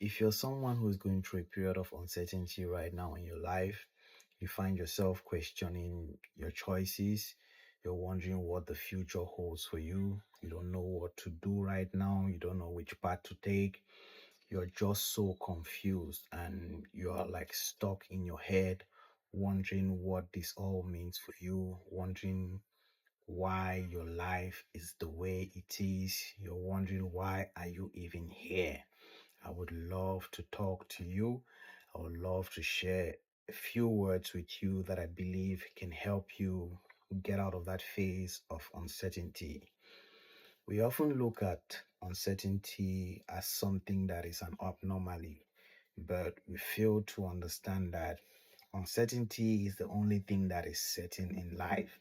If you're someone who is going through a period of uncertainty right now in your life, you find yourself questioning your choices, you're wondering what the future holds for you, you don't know what to do right now, you don't know which path to take, you're just so confused and you are like stuck in your head, wondering what this all means for you, wondering why your life is the way it is, you're wondering why are you even here. I would love to talk to you. I would love to share a few words with you that I believe can help you get out of that phase of uncertainty. We often look at uncertainty as something that is an abnormality, but we fail to understand that uncertainty is the only thing that is certain in life.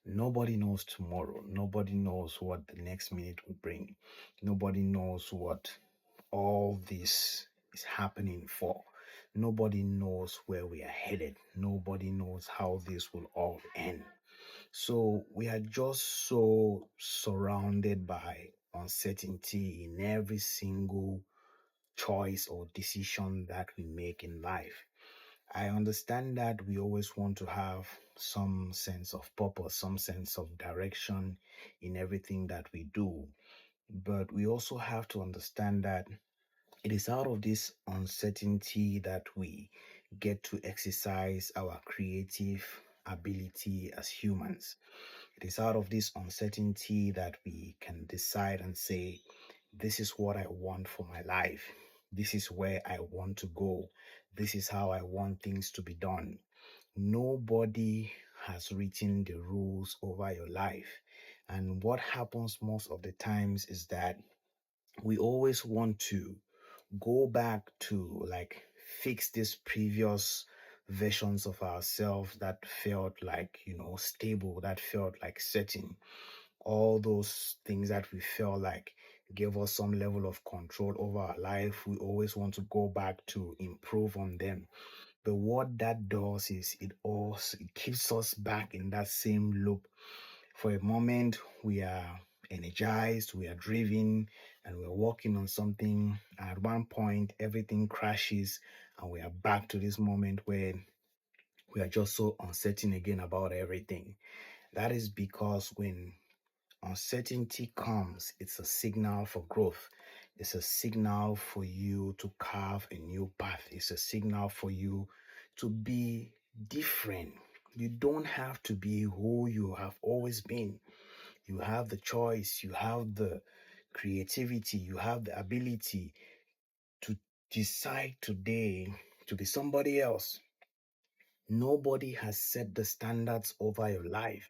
Nobody knows tomorrow. Nobody knows what the next minute will bring. Nobody knows what all this is happening for. Nobody knows where we are headed. Nobody knows how this will all end. So we are just so surrounded by uncertainty in every single choice or decision that we make in life. I understand that we always want to have some sense of purpose, some sense of direction in everything that we do. But we also have to understand that it is out of this uncertainty that we get to exercise our creative ability as humans. It is out of this uncertainty that we can decide and say, this is what I want for my life. This is where I want to go. This is how I want things to be done. Nobody has written the rules over your life. And what happens most of the times is that we always want to go back to like fix these previous versions of ourselves that felt like, stable, that felt like certain. All those things that we felt like gave us some level of control over our life, we always want to go back to improve on them. But what that does is it keeps us back in that same loop. For a moment, we are energized, we are driven, and we're working on something. At one point, everything crashes, and we are back to this moment where we are just so uncertain again about everything. That is because when uncertainty comes, it's a signal for growth. It's a signal for you to carve a new path. It's a signal for you to be different. You don't have to be who you have always been. You have the choice, you have the creativity, you have the ability to decide today to be somebody else. Nobody has set the standards over your life.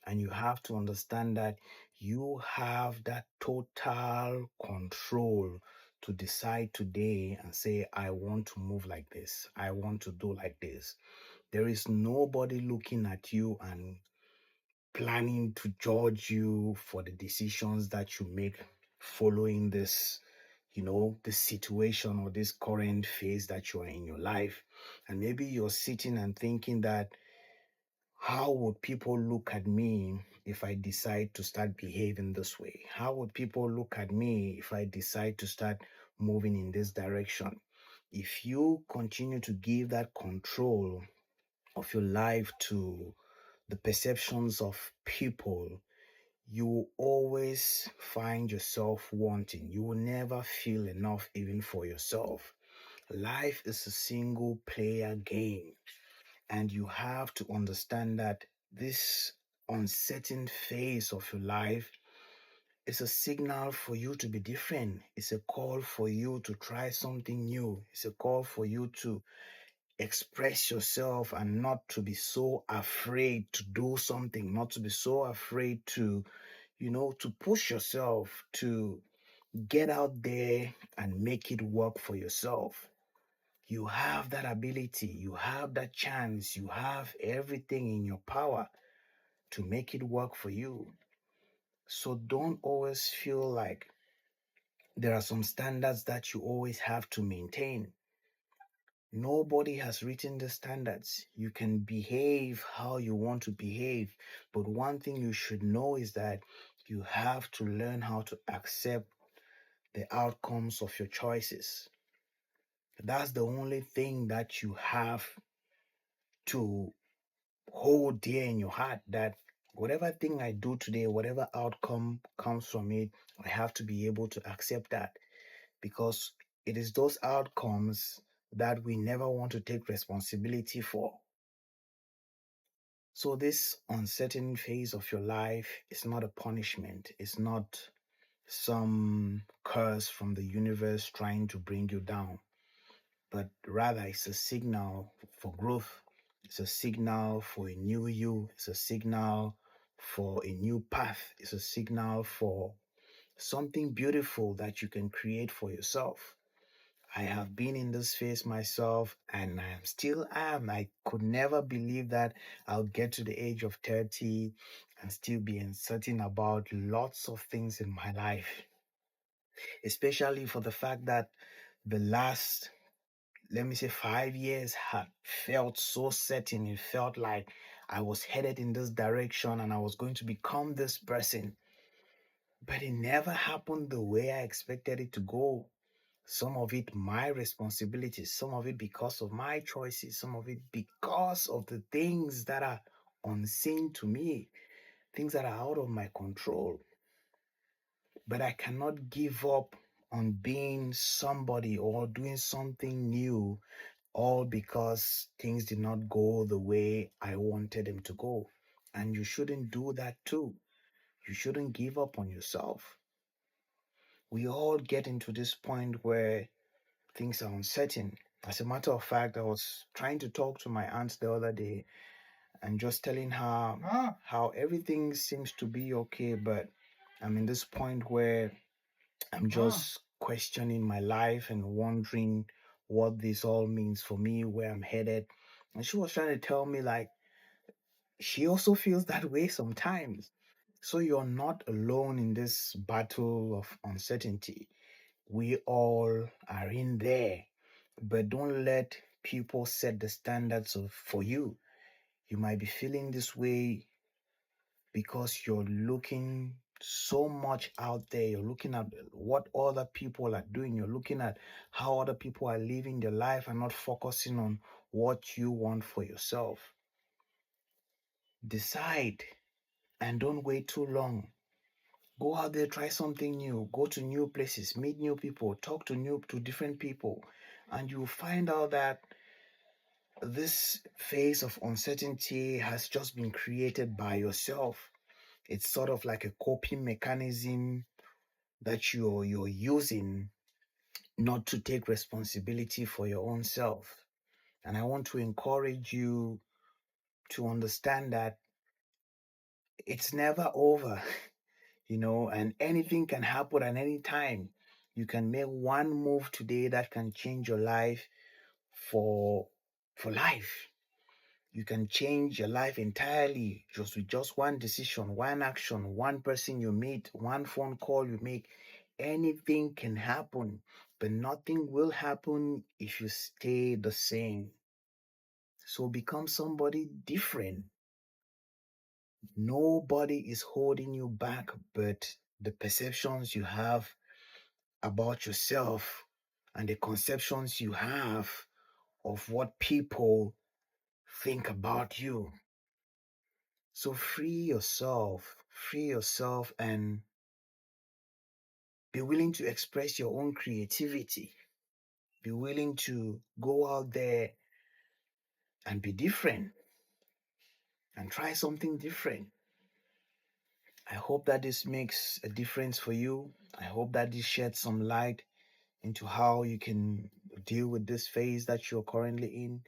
And you have to understand that you have that total control to decide today and say, I want to move like this. I want to do like this. There is nobody looking at you and planning to judge you for the decisions that you make following this, this situation or this current phase that you are in your life. And maybe you're sitting and thinking that, how would people look at me if I decide to start behaving this way? How would people look at me if I decide to start moving in this direction? If you continue to give that control of your life to the perceptions of people, you will always find yourself wanting. You will never feel enough even for yourself. Life is a single player game, and you have to understand that this uncertain phase of your life is a signal for you to be different. It's a call for you to try something new. It's a call for you to express yourself and not to be so afraid to do something, not to be so afraid to, to push yourself, to get out there and make it work for yourself. You have that ability, you have that chance, you have everything in your power to make it work for you. So don't always feel like there are some standards that you always have to maintain. Nobody has written the standards. You can behave how you want to behave. But one thing you should know is that you have to learn how to accept the outcomes of your choices. That's the only thing that you have to hold dear in your heart, that whatever thing I do today, whatever outcome comes from it, I have to be able to accept that, because it is those outcomes that we never want to take responsibility for. So, this uncertain phase of your life is not a punishment, it's not some curse from the universe trying to bring you down, but rather it's a signal for growth. It's a signal for a new you. It's a signal for a new path. It's a signal for something beautiful that you can create for yourself. I have been in this phase myself, and I am still am. I could never believe that I'll get to the age of 30 and still be uncertain about lots of things in my life, especially for the fact that the last, let me say, 5 years had felt so certain. It felt like I was headed in this direction and I was going to become this person. But it never happened the way I expected it to go. Some of it my responsibility, some of it because of my choices, some of it because of the things that are unseen to me, things that are out of my control. But I cannot give up on being somebody or doing something new, all because things did not go the way I wanted them to go. And you shouldn't do that too. You shouldn't give up on yourself. We all get into this point where things are uncertain. As a matter of fact, I was trying to talk to my aunt the other day and just telling her how everything seems to be okay, but I'm in this point where I'm just questioning my life and wondering what this all means for me, where I'm headed. And she was trying to tell me, like, she also feels that way sometimes. So you're not alone in this battle of uncertainty. We all are in there, but don't let people set the standards for you. You might be feeling this way because you're looking so much out there. You're looking at what other people are doing. You're looking at how other people are living their life and not focusing on what you want for yourself. Decide and don't wait too long. Go out there, try something new, go to new places, meet new people, talk to different people, and you'll find out that this phase of uncertainty has just been created by yourself. It's sort of like a coping mechanism that you're using not to take responsibility for your own self. And I want to encourage you to understand that it's never over, and anything can happen at any time. You can make one move today that can change your life for life. You can change your life entirely just with just one decision, one action, one person you meet, one phone call you make. Anything can happen, but nothing will happen if you stay the same. So become somebody different. Nobody is holding you back but the perceptions you have about yourself and the conceptions you have of what people think about you. So free yourself and be willing to express your own creativity. Be willing to go out there and be different and try something different. I hope that this makes a difference for you. I hope that this sheds some light into how you can deal with this phase that you're currently in.